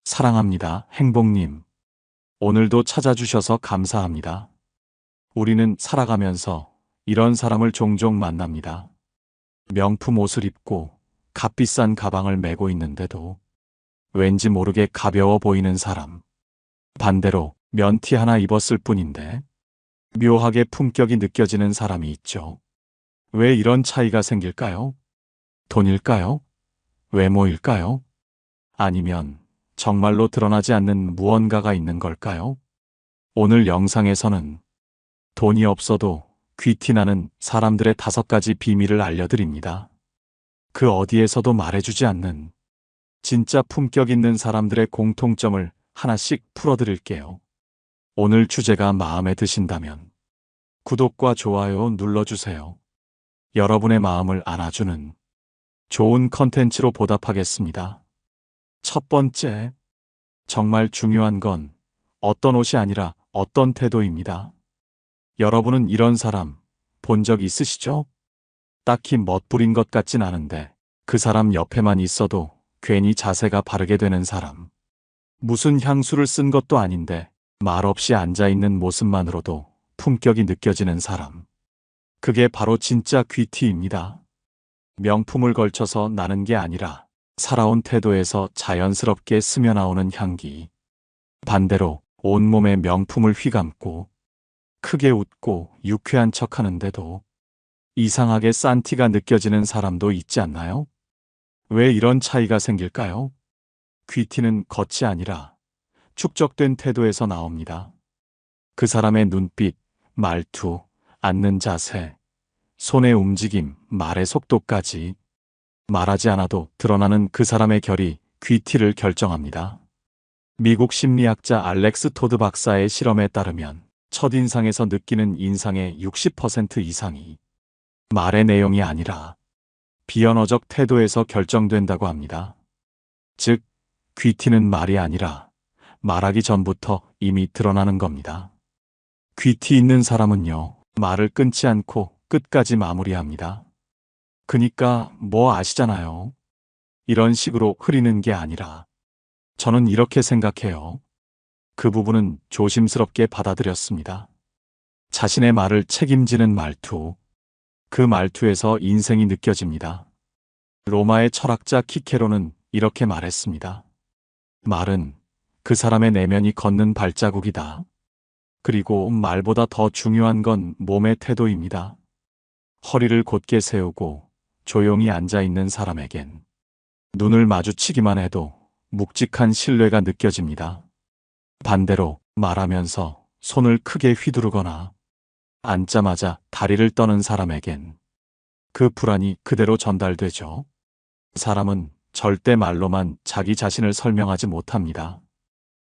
사랑합니다, 행복님. 오늘도 찾아주셔서 감사합니다. 우리는 살아가면서 이런 사람을 종종 만납니다. 명품 옷을 입고 값비싼 가방을 메고 있는데도 왠지 모르게 가벼워 보이는 사람. 반대로 면티 하나 입었을 뿐인데 묘하게 품격이 느껴지는 사람이 있죠. 왜 이런 차이가 생길까요? 돈일까요? 외모일까요? 아니면 정말로 드러나지 않는 무언가가 있는 걸까요? 오늘 영상에서는 돈이 없어도 귀티나는 사람들의 5가지 비밀을 알려드립니다. 그 어디에서도 말해주지 않는 진짜 품격 있는 사람들의 공통점을 하나씩 풀어드릴게요. 오늘 주제가 마음에 드신다면 구독과 좋아요 눌러주세요. 여러분의 마음을 안아주는 좋은 컨텐츠로 보답하겠습니다. 첫 번째, 정말 중요한 건 어떤 옷이 아니라 어떤 태도입니다. 여러분은 이런 사람 본 적 있으시죠? 딱히 멋부린 것 같진 않은데 그 사람 옆에만 있어도 괜히 자세가 바르게 되는 사람. 무슨 향수를 쓴 것도 아닌데 말없이 앉아있는 모습만으로도 품격이 느껴지는 사람. 그게 바로 진짜 귀티입니다. 명품을 걸쳐서 나는 게 아니라 살아온 태도에서 자연스럽게 스며나오는 향기. 반대로 온몸에 명품을 휘감고 크게 웃고 유쾌한 척하는데도 이상하게 싼 티가 느껴지는 사람도 있지 않나요? 왜 이런 차이가 생길까요? 귀티는 겉이 아니라 축적된 태도에서 나옵니다. 그 사람의 눈빛, 말투, 앉는 자세, 손의 움직임, 말의 속도까지 말하지 않아도 드러나는 그 사람의 결이 귀티를 결정합니다. 미국 심리학자 알렉스 토드 박사의 실험에 따르면 첫인상에서 느끼는 인상의 60% 이상이 말의 내용이 아니라 비언어적 태도에서 결정된다고 합니다. 즉, 귀티는 말이 아니라 말하기 전부터 이미 드러나는 겁니다. 귀티 있는 사람은요, 말을 끊지 않고 끝까지 마무리합니다. 그니까 뭐 아시잖아요. 이런 식으로 흐리는 게 아니라 저는 이렇게 생각해요. 그 부분은 조심스럽게 받아들였습니다. 자신의 말을 책임지는 말투. 그 말투에서 인생이 느껴집니다. 로마의 철학자 키케로는 이렇게 말했습니다. 말은 그 사람의 내면이 걷는 발자국이다. 그리고 말보다 더 중요한 건 몸의 태도입니다. 허리를 곧게 세우고 조용히 앉아있는 사람에겐 눈을 마주치기만 해도 묵직한 신뢰가 느껴집니다. 반대로 말하면서 손을 크게 휘두르거나 앉자마자 다리를 떠는 사람에겐 그 불안이 그대로 전달되죠. 사람은 절대 말로만 자기 자신을 설명하지 못합니다.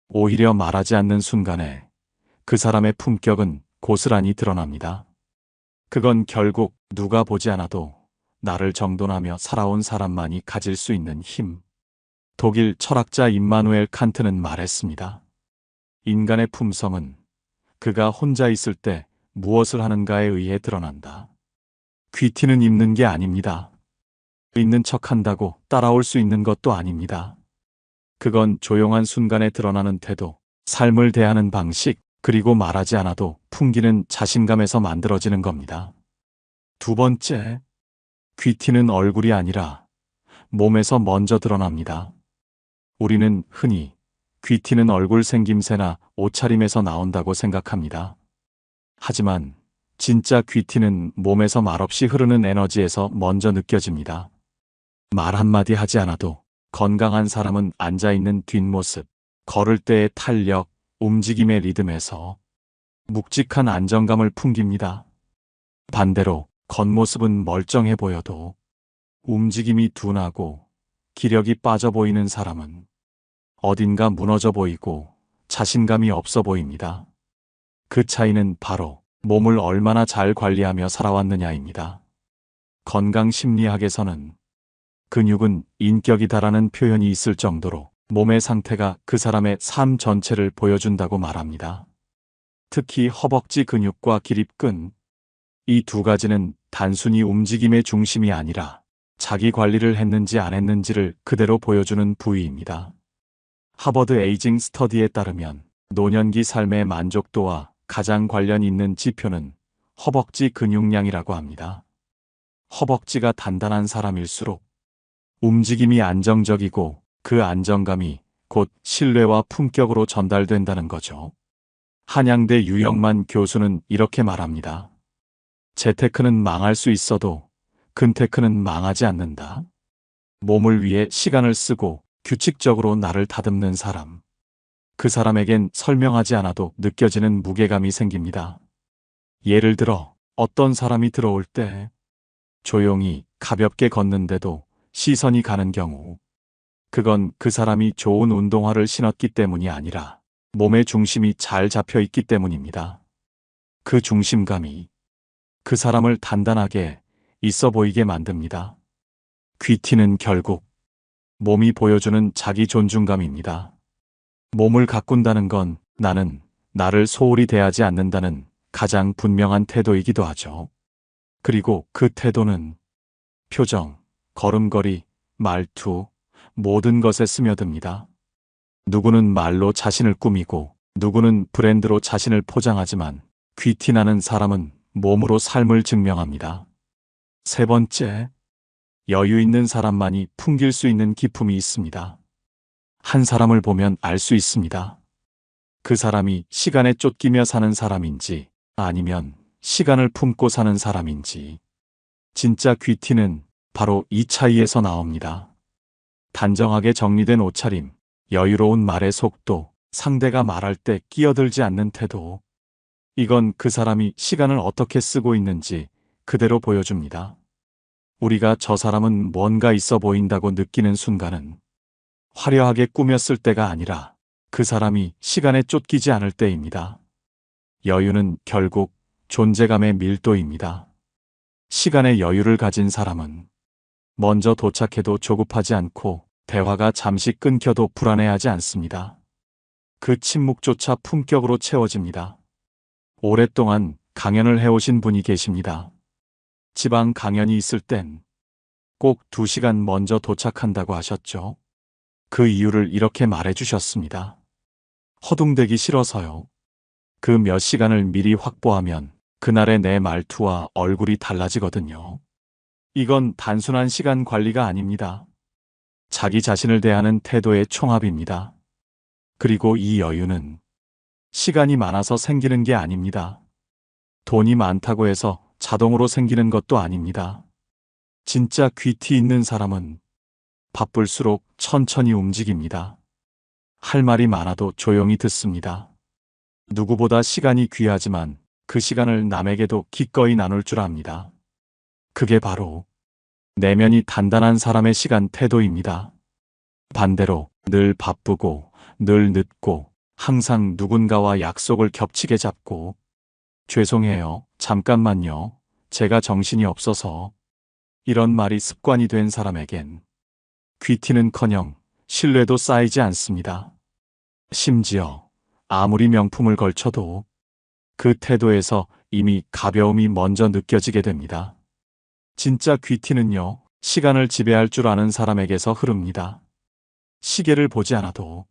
오히려 말하지 않는 순간에 그 사람의 품격은 고스란히 드러납니다. 그건 결국 누가 보지 않아도 나를 정돈하며 살아온 사람만이 가질 수 있는 힘. 독일 철학자 임마누엘 칸트는 말했습니다. 인간의 품성은 그가 혼자 있을 때 무엇을 하는가에 의해 드러난다. 귀티는 입는 게 아닙니다. 있는 척한다고 따라올 수 있는 것도 아닙니다. 그건 조용한 순간에 드러나는 태도, 삶을 대하는 방식, 그리고 말하지 않아도 풍기는 자신감에서 만들어지는 겁니다. 두 번째, 귀티는 얼굴이 아니라 몸에서 먼저 드러납니다. 우리는 흔히 귀티는 얼굴 생김새나 옷차림에서 나온다고 생각합니다. 하지만 진짜 귀티는 몸에서 말없이 흐르는 에너지에서 먼저 느껴집니다. 말 한마디 하지 않아도 건강한 사람은 앉아있는 뒷모습, 걸을 때의 탄력, 움직임의 리듬에서 묵직한 안정감을 풍깁니다. 반대로 겉모습은 멀쩡해 보여도 움직임이 둔하고 기력이 빠져 보이는 사람은 어딘가 무너져 보이고 자신감이 없어 보입니다. 그 차이는 바로 몸을 얼마나 잘 관리하며 살아왔느냐입니다. 건강 심리학에서는 근육은 인격이다라는 표현이 있을 정도로 몸의 상태가 그 사람의 삶 전체를 보여준다고 말합니다. 특히 허벅지 근육과 기립근, 이 2가지는 단순히 움직임의 중심이 아니라 자기 관리를 했는지 안 했는지를 그대로 보여주는 부위입니다. 하버드 에이징 스터디에 따르면 노년기 삶의 만족도와 가장 관련 있는 지표는 허벅지 근육량이라고 합니다. 허벅지가 단단한 사람일수록 움직임이 안정적이고 그 안정감이 곧 신뢰와 품격으로 전달된다는 거죠. 한양대 유영만 교수는 이렇게 말합니다. 재테크는 망할 수 있어도 근테크는 망하지 않는다. 몸을 위해 시간을 쓰고 규칙적으로 나를 다듬는 사람. 그 사람에겐 설명하지 않아도 느껴지는 무게감이 생깁니다. 예를 들어 어떤 사람이 들어올 때 조용히 가볍게 걷는데도 시선이 가는 경우, 그건 그 사람이 좋은 운동화를 신었기 때문이 아니라 몸의 중심이 잘 잡혀 있기 때문입니다. 그 중심감이 그 사람을 단단하게 있어 보이게 만듭니다. 귀티는 결국 몸이 보여주는 자기 존중감입니다. 몸을 가꾼다는 건 나는 나를 소홀히 대하지 않는다는 가장 분명한 태도이기도 하죠. 그리고 그 태도는 표정, 걸음걸이, 말투, 모든 것에 스며듭니다. 누구는 말로 자신을 꾸미고 누구는 브랜드로 자신을 포장하지만 귀티나는 사람은 몸으로 삶을 증명합니다. 세 번째, 여유 있는 사람만이 풍길 수 있는 기품이 있습니다. 한 사람을 보면 알 수 있습니다. 그 사람이 시간에 쫓기며 사는 사람인지 아니면 시간을 품고 사는 사람인지. 진짜 귀티는 바로 이 차이에서 나옵니다. 단정하게 정리된 옷차림, 여유로운 말의 속도, 상대가 말할 때 끼어들지 않는 태도. 이건 그 사람이 시간을 어떻게 쓰고 있는지 그대로 보여줍니다. 우리가 저 사람은 뭔가 있어 보인다고 느끼는 순간은 화려하게 꾸몄을 때가 아니라 그 사람이 시간에 쫓기지 않을 때입니다. 여유는 결국 존재감의 밀도입니다. 시간의 여유를 가진 사람은 먼저 도착해도 조급하지 않고 대화가 잠시 끊겨도 불안해하지 않습니다. 그 침묵조차 품격으로 채워집니다. 오랫동안 강연을 해오신 분이 계십니다. 지방 강연이 있을 땐 꼭 2시간 먼저 도착한다고 하셨죠. 그 이유를 이렇게 말해주셨습니다. 허둥대기 싫어서요. 그 몇 시간을 미리 확보하면 그날의 내 말투와 얼굴이 달라지거든요. 이건 단순한 시간 관리가 아닙니다. 자기 자신을 대하는 태도의 총합입니다. 그리고 이 여유는 시간이 많아서 생기는 게 아닙니다. 돈이 많다고 해서 자동으로 생기는 것도 아닙니다. 진짜 귀티 있는 사람은 바쁠수록 천천히 움직입니다. 할 말이 많아도 조용히 듣습니다. 누구보다 시간이 귀하지만 그 시간을 남에게도 기꺼이 나눌 줄 압니다. 그게 바로 내면이 단단한 사람의 시간 태도입니다. 반대로 늘 바쁘고 늘 늦고 항상 누군가와 약속을 겹치게 잡고 죄송해요, 잠깐만요, 제가 정신이 없어서 이런 말이 습관이 된 사람에겐 귀티는커녕 신뢰도 쌓이지 않습니다. 심지어 아무리 명품을 걸쳐도 그 태도에서 이미 가벼움이 먼저 느껴지게 됩니다. 진짜 귀티는요, 시간을 지배할 줄 아는 사람에게서 흐릅니다. 시계를 보지 않아도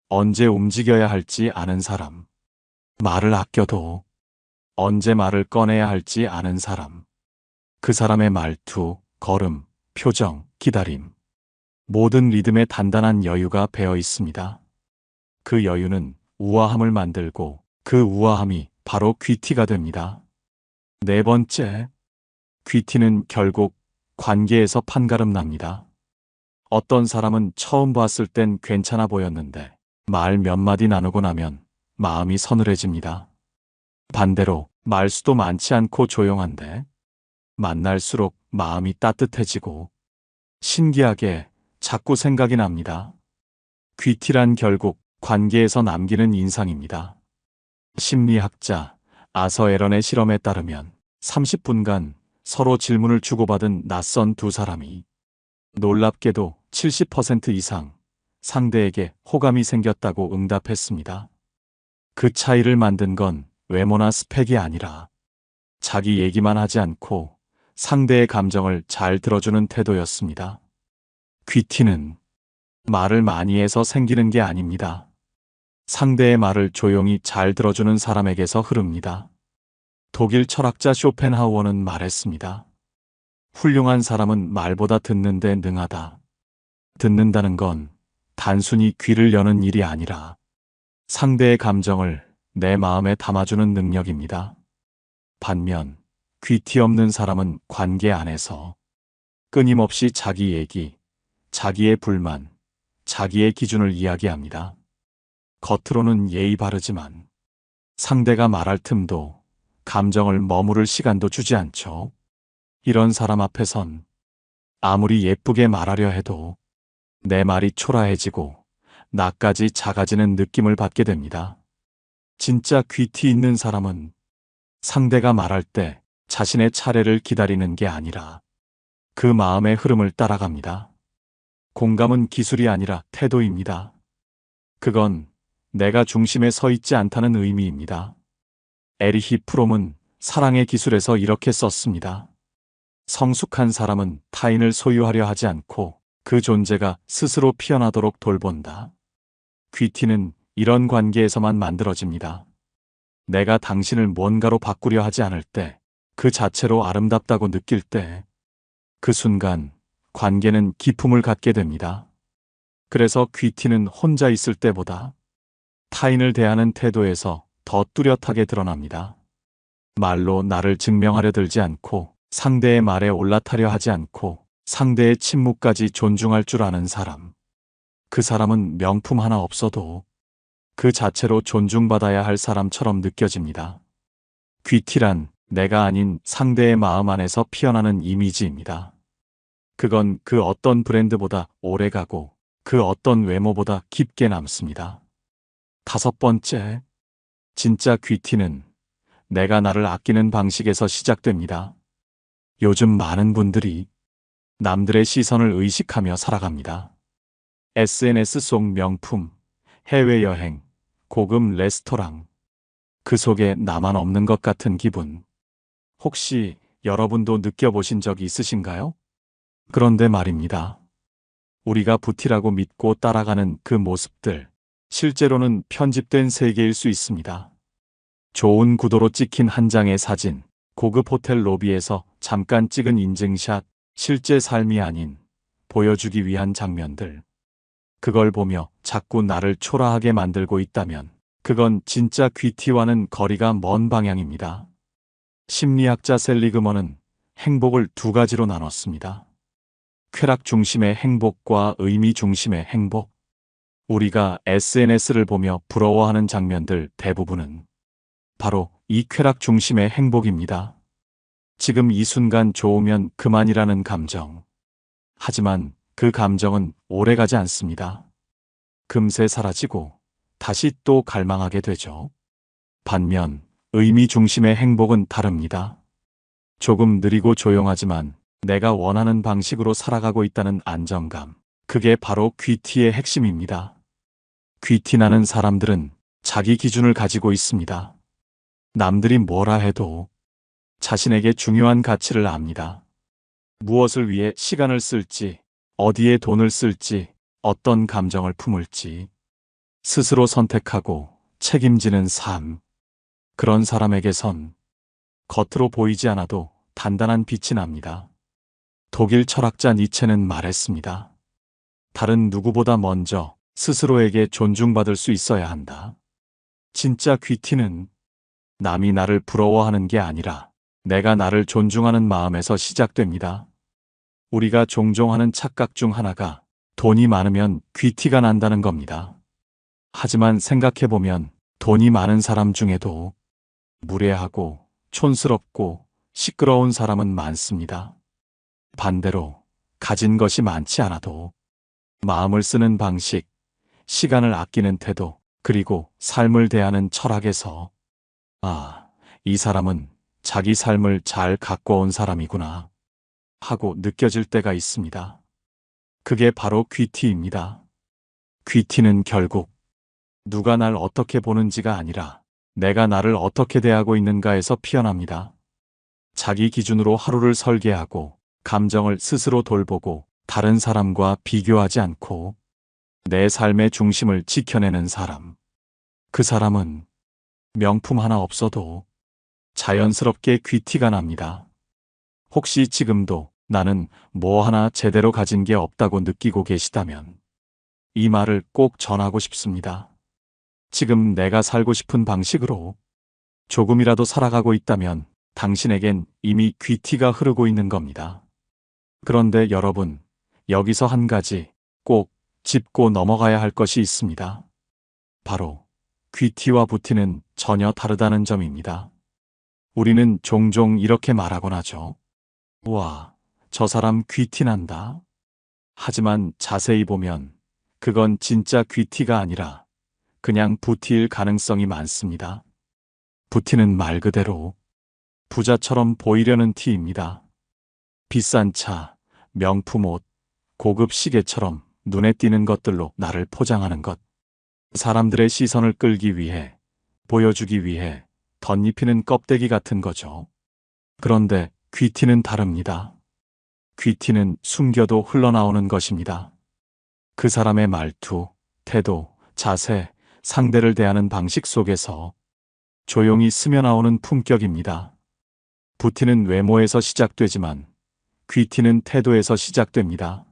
언제 움직여야 할지 아는 사람. 말을 아껴도 언제 말을 꺼내야 할지 아는 사람. 그 사람의 말투, 걸음, 표정, 기다림. 모든 리듬에 단단한 여유가 배어 있습니다. 그 여유는 우아함을 만들고 그 우아함이 바로 귀티가 됩니다. 네 번째, 귀티는 결국 관계에서 판가름 납니다. 어떤 사람은 처음 봤을 땐 괜찮아 보였는데 말 몇 마디 나누고 나면 마음이 서늘해집니다. 반대로 말수도 많지 않고 조용한데 만날수록 마음이 따뜻해지고 신기하게 자꾸 생각이 납니다. 귀티란 결국 관계에서 남기는 인상입니다. 심리학자 아서 에런의 실험에 따르면 30분간 서로 질문을 주고받은 낯선 두 사람이 놀랍게도 70% 이상 상대에게 호감이 생겼다고 응답했습니다. 그 차이를 만든 건 외모나 스펙이 아니라 자기 얘기만 하지 않고 상대의 감정을 잘 들어주는 태도였습니다. 귀티는 말을 많이 해서 생기는 게 아닙니다. 상대의 말을 조용히 잘 들어주는 사람에게서 흐릅니다. 독일 철학자 쇼펜하우어는 말했습니다. 훌륭한 사람은 말보다 듣는 데 능하다. 듣는다는 건 단순히 귀를 여는 일이 아니라 상대의 감정을 내 마음에 담아주는 능력입니다. 반면 귀티 없는 사람은 관계 안에서 끊임없이 자기 얘기, 자기의 불만, 자기의 기준을 이야기합니다. 겉으로는 예의 바르지만 상대가 말할 틈도 감정을 머무를 시간도 주지 않죠. 이런 사람 앞에선 아무리 예쁘게 말하려 해도 내 말이 초라해지고 나까지 작아지는 느낌을 받게 됩니다. 진짜 귀티 있는 사람은 상대가 말할 때 자신의 차례를 기다리는 게 아니라 그 마음의 흐름을 따라갑니다. 공감은 기술이 아니라 태도입니다. 그건 내가 중심에 서 있지 않다는 의미입니다. 에리히 프롬은 사랑의 기술에서 이렇게 썼습니다. 성숙한 사람은 타인을 소유하려 하지 않고 그 존재가 스스로 피어나도록 돌본다. 귀티는 이런 관계에서만 만들어집니다. 내가 당신을 뭔가로 바꾸려 하지 않을 때, 그 자체로 아름답다고 느낄 때, 그 순간 관계는 기품을 갖게 됩니다. 그래서 귀티는 혼자 있을 때보다 타인을 대하는 태도에서 더 뚜렷하게 드러납니다. 말로 나를 증명하려 들지 않고 상대의 말에 올라타려 하지 않고 상대의 침묵까지 존중할 줄 아는 사람. 그 사람은 명품 하나 없어도 그 자체로 존중받아야 할 사람처럼 느껴집니다. 귀티란 내가 아닌 상대의 마음 안에서 피어나는 이미지입니다. 그건 그 어떤 브랜드보다 오래가고 그 어떤 외모보다 깊게 남습니다. 5번째, 진짜 귀티는 내가 나를 아끼는 방식에서 시작됩니다. 요즘 많은 분들이 남들의 시선을 의식하며 살아갑니다. SNS 속 명품, 해외여행, 고급 레스토랑. 그 속에 나만 없는 것 같은 기분. 혹시 여러분도 느껴보신 적이 있으신가요? 그런데 말입니다. 우리가 부티라고 믿고 따라가는 그 모습들, 실제로는 편집된 세계일 수 있습니다. 좋은 구도로 찍힌 한 장의 사진, 고급 호텔 로비에서 잠깐 찍은 인증샷, 실제 삶이 아닌 보여주기 위한 장면들. 그걸 보며 자꾸 나를 초라하게 만들고 있다면 그건 진짜 귀티와는 거리가 먼 방향입니다. 심리학자 셀리그먼은 행복을 2가지로 나눴습니다. 쾌락 중심의 행복과 의미 중심의 행복. 우리가 SNS를 보며 부러워하는 장면들 대부분은 바로 이 쾌락 중심의 행복입니다. 지금 이 순간 좋으면 그만이라는 감정. 하지만 그 감정은 오래가지 않습니다. 금세 사라지고 다시 또 갈망하게 되죠. 반면 의미 중심의 행복은 다릅니다. 조금 느리고 조용하지만 내가 원하는 방식으로 살아가고 있다는 안정감. 그게 바로 귀티의 핵심입니다. 귀티 나는 사람들은 자기 기준을 가지고 있습니다. 남들이 뭐라 해도 자신에게 중요한 가치를 압니다. 무엇을 위해 시간을 쓸지, 어디에 돈을 쓸지, 어떤 감정을 품을지 스스로 선택하고 책임지는 삶. 그런 사람에게선 겉으로 보이지 않아도 단단한 빛이 납니다. 독일 철학자 니체는 말했습니다. 다른 누구보다 먼저 스스로에게 존중받을 수 있어야 한다. 진짜 귀티는 남이 나를 부러워하는 게 아니라 내가 나를 존중하는 마음에서 시작됩니다. 우리가 종종 하는 착각 중 하나가 돈이 많으면 귀티가 난다는 겁니다. 하지만 생각해보면 돈이 많은 사람 중에도 무례하고 촌스럽고 시끄러운 사람은 많습니다. 반대로 가진 것이 많지 않아도 마음을 쓰는 방식, 시간을 아끼는 태도, 그리고 삶을 대하는 철학에서 이 사람은 자기 삶을 잘 가꿔온 사람이구나 하고 느껴질 때가 있습니다. 그게 바로 귀티입니다. 귀티는 결국 누가 날 어떻게 보는지가 아니라 내가 나를 어떻게 대하고 있는가에서 피어납니다. 자기 기준으로 하루를 설계하고 감정을 스스로 돌보고 다른 사람과 비교하지 않고 내 삶의 중심을 지켜내는 사람. 그 사람은 명품 하나 없어도 자연스럽게 귀티가 납니다. 혹시 지금도 나는 뭐 하나 제대로 가진 게 없다고 느끼고 계시다면 이 말을 꼭 전하고 싶습니다. 지금 내가 살고 싶은 방식으로 조금이라도 살아가고 있다면 당신에겐 이미 귀티가 흐르고 있는 겁니다. 그런데 여러분, 여기서 한 가지 꼭 짚고 넘어가야 할 것이 있습니다. 바로 귀티와 부티는 전혀 다르다는 점입니다. 우리는 종종 이렇게 말하곤 하죠. 와, 저 사람 귀티 난다. 하지만 자세히 보면 그건 진짜 귀티가 아니라 그냥 부티일 가능성이 많습니다. 부티는 말 그대로 부자처럼 보이려는 티입니다. 비싼 차, 명품 옷, 고급 시계처럼 눈에 띄는 것들로 나를 포장하는 것. 사람들의 시선을 끌기 위해, 보여주기 위해 덧입히는 껍데기 같은 거죠. 그런데 귀티는 다릅니다. 귀티는 숨겨도 흘러나오는 것입니다. 그 사람의 말투, 태도, 자세, 상대를 대하는 방식 속에서 조용히 스며나오는 품격입니다. 부티는 외모에서 시작되지만 귀티는 태도에서 시작됩니다.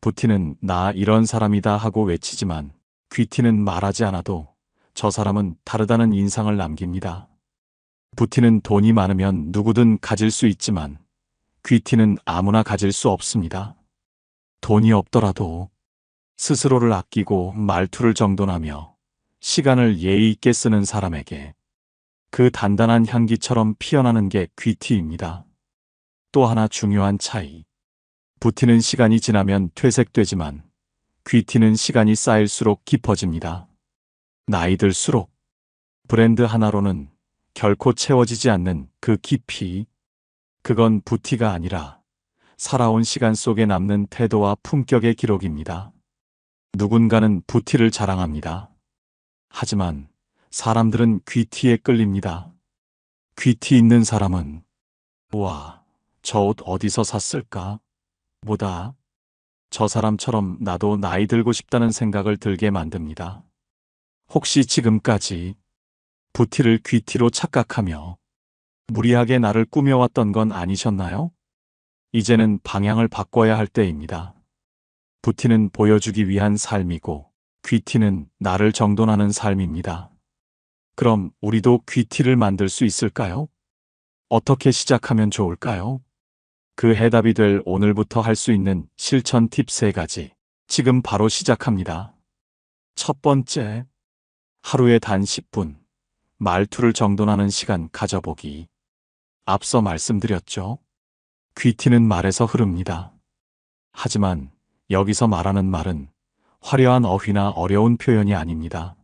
부티는 나 이런 사람이다 하고 외치지만 귀티는 말하지 않아도 저 사람은 다르다는 인상을 남깁니다. 부티는 돈이 많으면 누구든 가질 수 있지만 귀티는 아무나 가질 수 없습니다. 돈이 없더라도 스스로를 아끼고 말투를 정돈하며 시간을 예의 있게 쓰는 사람에게 그 단단한 향기처럼 피어나는 게 귀티입니다. 또 하나 중요한 차이. 부티는 시간이 지나면 퇴색되지만 귀티는 시간이 쌓일수록 깊어집니다. 나이 들수록 브랜드 하나로는 결코 채워지지 않는 그 깊이. 그건 부티가 아니라 살아온 시간 속에 남는 태도와 품격의 기록입니다. 누군가는 부티를 자랑합니다. 하지만 사람들은 귀티에 끌립니다. 귀티 있는 사람은 우와, 저 옷 어디서 샀을까? 보다 저 사람처럼 나도 나이 들고 싶다는 생각을 들게 만듭니다. 혹시 지금까지 부티를 귀티로 착각하며 무리하게 나를 꾸며왔던 건 아니셨나요? 이제는 방향을 바꿔야 할 때입니다. 부티는 보여주기 위한 삶이고 귀티는 나를 정돈하는 삶입니다. 그럼 우리도 귀티를 만들 수 있을까요? 어떻게 시작하면 좋을까요? 그 해답이 될 오늘부터 할 수 있는 실천 팁 3가지. 지금 바로 시작합니다. 첫 번째, 하루에 단 10분, 말투를 정돈하는 시간 가져보기. 앞서 말씀드렸죠? 귀티는 말에서 흐릅니다. 하지만 여기서 말하는 말은 화려한 어휘나 어려운 표현이 아닙니다.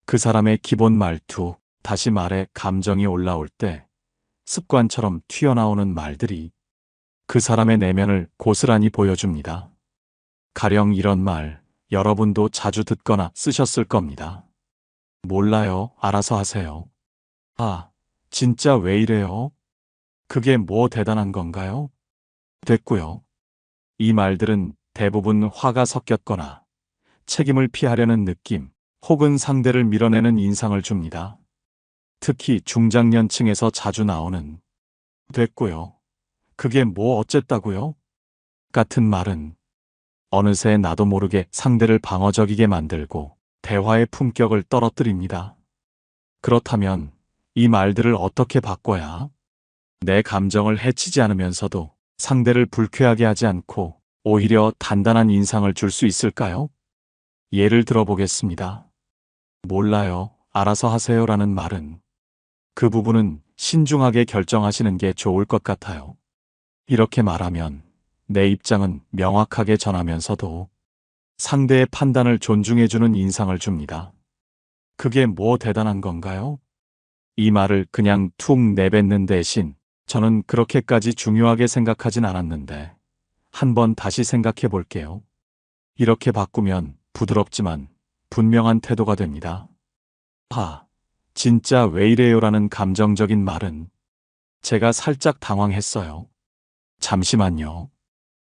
그 사람의 기본 말투, 다시 말해 감정이 올라올 때 습관처럼 튀어나오는 말들이 그 사람의 내면을 고스란히 보여줍니다. 가령 이런 말, 여러분도 자주 듣거나 쓰셨을 겁니다. 몰라요, 알아서 하세요. 아, 진짜 왜 이래요? 그게 뭐 대단한 건가요? 됐고요. 이 말들은 대부분 화가 섞였거나 책임을 피하려는 느낌, 혹은 상대를 밀어내는 인상을 줍니다. 특히 중장년층에서 자주 나오는 됐고요. 그게 뭐 어쨌다고요? 같은 말은 어느새 나도 모르게 상대를 방어적이게 만들고 대화의 품격을 떨어뜨립니다. 그렇다면 이 말들을 어떻게 바꿔야 내 감정을 해치지 않으면서도 상대를 불쾌하게 하지 않고 오히려 단단한 인상을 줄 수 있을까요? 예를 들어보겠습니다. 몰라요, 알아서 하세요라는 말은 그 부분은 신중하게 결정하시는 게 좋을 것 같아요. 이렇게 말하면 내 입장은 명확하게 전하면서도 상대의 판단을 존중해주는 인상을 줍니다. 그게 뭐 대단한 건가요? 이 말을 그냥 툭 내뱉는 대신 저는 그렇게까지 중요하게 생각하진 않았는데 한번 다시 생각해 볼게요. 이렇게 바꾸면 부드럽지만 분명한 태도가 됩니다. 진짜 왜 이래요라는 감정적인 말은 제가 살짝 당황했어요. 잠시만요.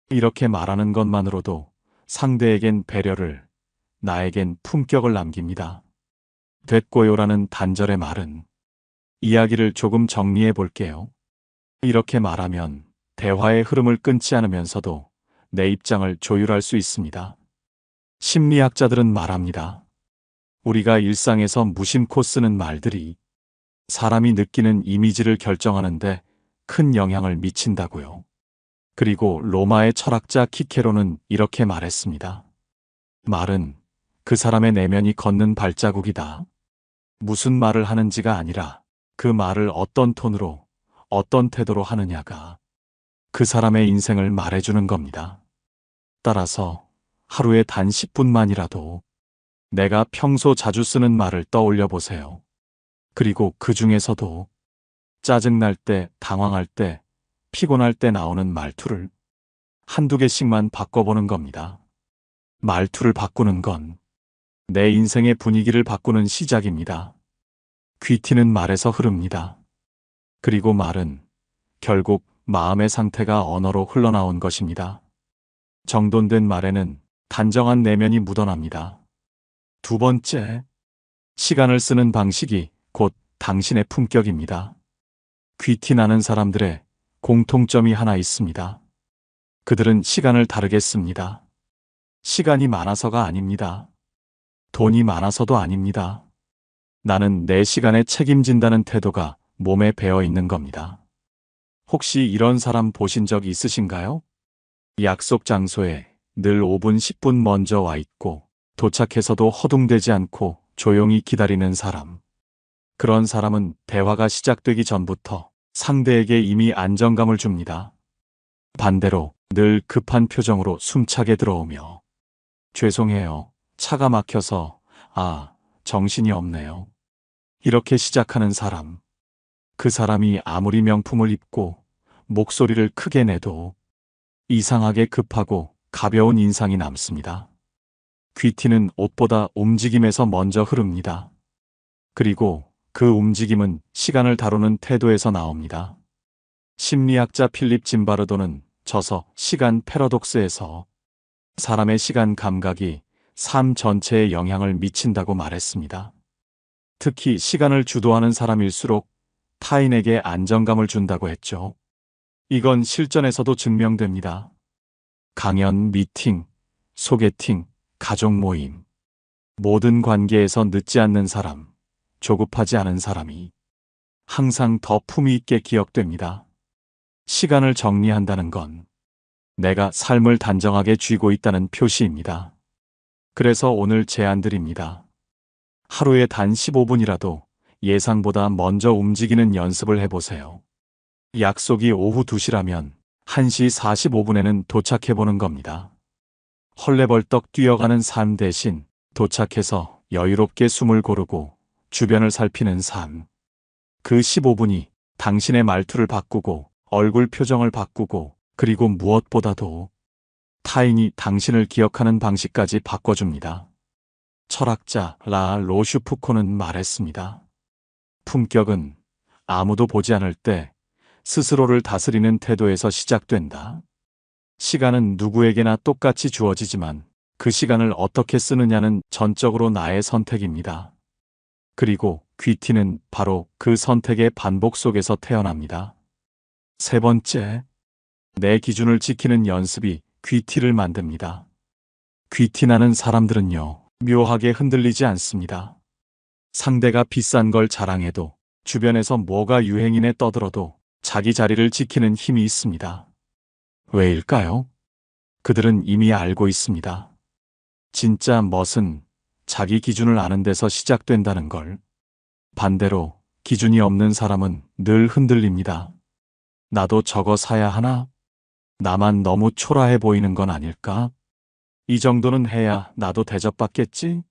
이렇게 말하는 것만으로도 상대에겐 배려를, 나에겐 품격을 남깁니다. 됐고요라는 단절의 말은 이야기를 조금 정리해 볼게요. 이렇게 말하면 대화의 흐름을 끊지 않으면서도 내 입장을 조율할 수 있습니다. 심리학자들은 말합니다. 우리가 일상에서 무심코 쓰는 말들이 사람이 느끼는 이미지를 결정하는데 큰 영향을 미친다고요. 그리고 로마의 철학자 키케로는 이렇게 말했습니다. 말은 그 사람의 내면이 걷는 발자국이다. 무슨 말을 하는지가 아니라 그 말을 어떤 톤으로, 어떤 태도로 하느냐가 그 사람의 인생을 말해주는 겁니다. 따라서 하루에 단 10분만이라도 내가 평소 자주 쓰는 말을 떠올려 보세요. 그리고 그 중에서도 짜증날 때, 당황할 때, 피곤할 때 나오는 말투를 한두 개씩만 바꿔보는 겁니다. 말투를 바꾸는 건 내 인생의 분위기를 바꾸는 시작입니다. 귀티는 말에서 흐릅니다. 그리고 말은 결국 마음의 상태가 언어로 흘러나온 것입니다. 정돈된 말에는 단정한 내면이 묻어납니다. 두 번째, 시간을 쓰는 방식이 곧 당신의 품격입니다. 귀티 나는 사람들의 공통점이 하나 있습니다. 그들은 시간을 다르게 씁니다. 시간이 많아서가 아닙니다. 돈이 많아서도 아닙니다. 나는 내 시간에 책임진다는 태도가 몸에 배어 있는 겁니다. 혹시 이런 사람 보신 적 있으신가요? 약속 장소에 늘 5분, 10분 먼저 와 있고 도착해서도 허둥대지 않고 조용히 기다리는 사람. 그런 사람은 대화가 시작되기 전부터 상대에게 이미 안정감을 줍니다. 반대로 늘 급한 표정으로 숨차게 들어오며 죄송해요. 차가 막혀서 정신이 없네요. 이렇게 시작하는 사람. 그 사람이 아무리 명품을 입고 목소리를 크게 내도 이상하게 급하고 가벼운 인상이 남습니다. 귀티는 옷보다 움직임에서 먼저 흐릅니다. 그리고 그 움직임은 시간을 다루는 태도에서 나옵니다. 심리학자 필립 짐바르도는 저서 시간 패러독스에서 사람의 시간 감각이 삶 전체에 영향을 미친다고 말했습니다. 특히 시간을 주도하는 사람일수록 타인에게 안정감을 준다고 했죠. 이건 실전에서도 증명됩니다. 강연, 미팅, 소개팅, 가족 모임. 모든 관계에서 늦지 않는 사람, 조급하지 않은 사람이 항상 더 품위 있게 기억됩니다. 시간을 정리한다는 건 내가 삶을 단정하게 쥐고 있다는 표시입니다. 그래서 오늘 제안드립니다. 하루에 단 15분이라도 예상보다 먼저 움직이는 연습을 해보세요. 약속이 오후 2시라면 1시 45분에는 도착해보는 겁니다. 헐레벌떡 뛰어가는 삶 대신 도착해서 여유롭게 숨을 고르고 주변을 살피는 삶. 그 15분이 당신의 말투를 바꾸고 얼굴 표정을 바꾸고 그리고 무엇보다도 타인이 당신을 기억하는 방식까지 바꿔줍니다. 철학자 라 로슈푸코는 말했습니다. 품격은 아무도 보지 않을 때 스스로를 다스리는 태도에서 시작된다. 시간은 누구에게나 똑같이 주어지지만 그 시간을 어떻게 쓰느냐는 전적으로 나의 선택입니다. 그리고 귀티는 바로 그 선택의 반복 속에서 태어납니다. 세 번째, 내 기준을 지키는 연습이 귀티를 만듭니다. 귀티나는 사람들은요, 묘하게 흔들리지 않습니다. 상대가 비싼 걸 자랑해도 주변에서 뭐가 유행이네 떠들어도 자기 자리를 지키는 힘이 있습니다. 왜일까요? 그들은 이미 알고 있습니다. 진짜 멋은 자기 기준을 아는 데서 시작된다는 걸. 반대로 기준이 없는 사람은 늘 흔들립니다. 나도 저거 사야 하나? 나만 너무 초라해 보이는 건 아닐까? 이 정도는 해야 나도 대접받겠지?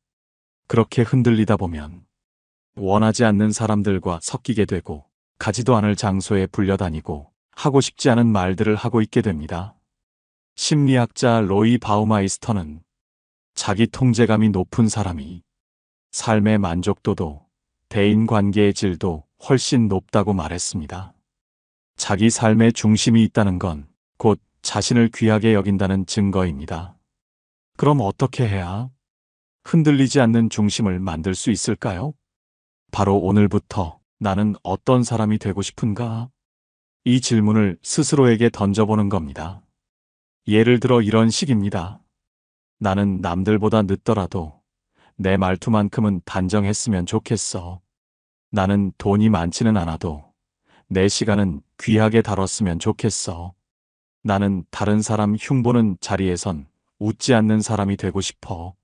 그렇게 흔들리다 보면 원하지 않는 사람들과 섞이게 되고 가지도 않을 장소에 불려다니고 하고 싶지 않은 말들을 하고 있게 됩니다. 심리학자 로이 바우마이스터는 자기 통제감이 높은 사람이 삶의 만족도도 대인관계의 질도 훨씬 높다고 말했습니다. 자기 삶의 중심이 있다는 건 곧 자신을 귀하게 여긴다는 증거입니다. 그럼 어떻게 해야? 흔들리지 않는 중심을 만들 수 있을까요? 바로 오늘부터 나는 어떤 사람이 되고 싶은가? 이 질문을 스스로에게 던져보는 겁니다. 예를 들어 이런 식입니다. 나는 남들보다 늦더라도 내 말투만큼은 단정했으면 좋겠어. 나는 돈이 많지는 않아도 내 시간은 귀하게 다뤘으면 좋겠어. 나는 다른 사람 흉보는 자리에선 웃지 않는 사람이 되고 싶어.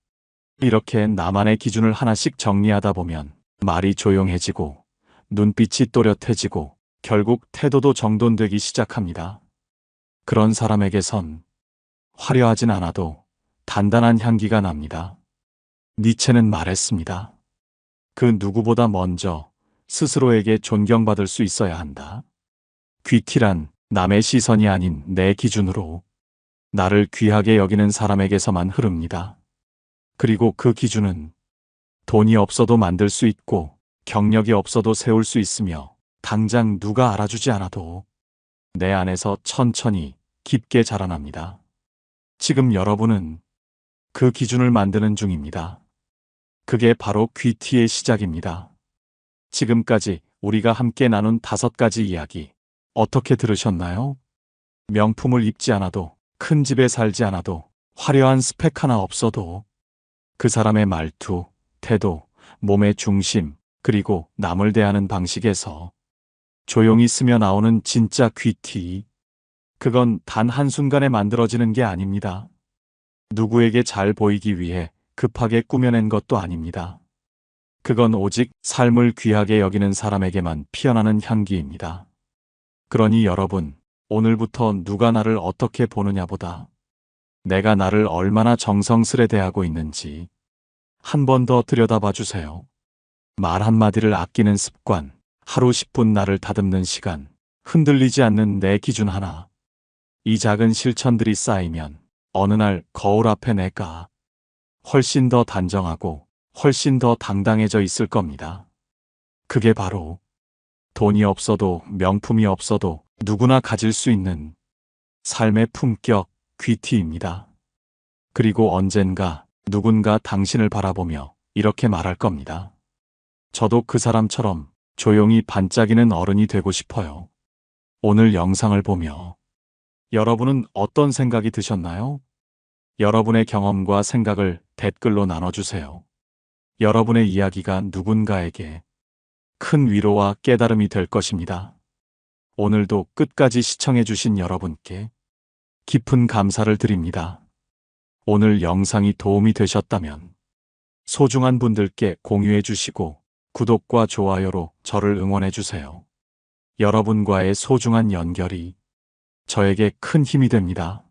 이렇게 나만의 기준을 하나씩 정리하다 보면 말이 조용해지고 눈빛이 또렷해지고 결국 태도도 정돈되기 시작합니다. 그런 사람에게선 화려하진 않아도 단단한 향기가 납니다. 니체는 말했습니다. 그 누구보다 먼저 스스로에게 존경받을 수 있어야 한다. 귀티란 남의 시선이 아닌 내 기준으로 나를 귀하게 여기는 사람에게서만 흐릅니다. 그리고 그 기준은 돈이 없어도 만들 수 있고 경력이 없어도 세울 수 있으며 당장 누가 알아주지 않아도 내 안에서 천천히 깊게 자라납니다. 지금 여러분은 그 기준을 만드는 중입니다. 그게 바로 귀티의 시작입니다. 지금까지 우리가 함께 나눈 5가지 이야기 어떻게 들으셨나요? 명품을 입지 않아도 큰 집에 살지 않아도 화려한 스펙 하나 없어도 그 사람의 말투, 태도, 몸의 중심, 그리고 남을 대하는 방식에서 조용히 스며 나오는 진짜 귀티. 그건 단 한순간에 만들어지는 게 아닙니다. 누구에게 잘 보이기 위해 급하게 꾸며낸 것도 아닙니다. 그건 오직 삶을 귀하게 여기는 사람에게만 피어나는 향기입니다. 그러니 여러분, 오늘부터 누가 나를 어떻게 보느냐보다 내가 나를 얼마나 정성스레 대하고 있는지 한 번 더 들여다봐 주세요. 말 한마디를 아끼는 습관, 하루 10분 나를 다듬는 시간, 흔들리지 않는 내 기준 하나. 이 작은 실천들이 쌓이면 어느 날 거울 앞에 내가 훨씬 더 단정하고 훨씬 더 당당해져 있을 겁니다. 그게 바로 돈이 없어도 명품이 없어도 누구나 가질 수 있는 삶의 품격, 귀티입니다. 그리고 언젠가 누군가 당신을 바라보며 이렇게 말할 겁니다. 저도 그 사람처럼 조용히 반짝이는 어른이 되고 싶어요. 오늘 영상을 보며 여러분은 어떤 생각이 드셨나요? 여러분의 경험과 생각을 댓글로 나눠주세요. 여러분의 이야기가 누군가에게 큰 위로와 깨달음이 될 것입니다. 오늘도 끝까지 시청해주신 여러분께 깊은 감사를 드립니다. 오늘 영상이 도움이 되셨다면 소중한 분들께 공유해 주시고 구독과 좋아요로 저를 응원해 주세요. 여러분과의 소중한 연결이 저에게 큰 힘이 됩니다.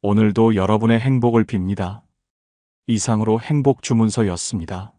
오늘도 여러분의 행복을 빕니다. 이상으로 행복 주문서였습니다.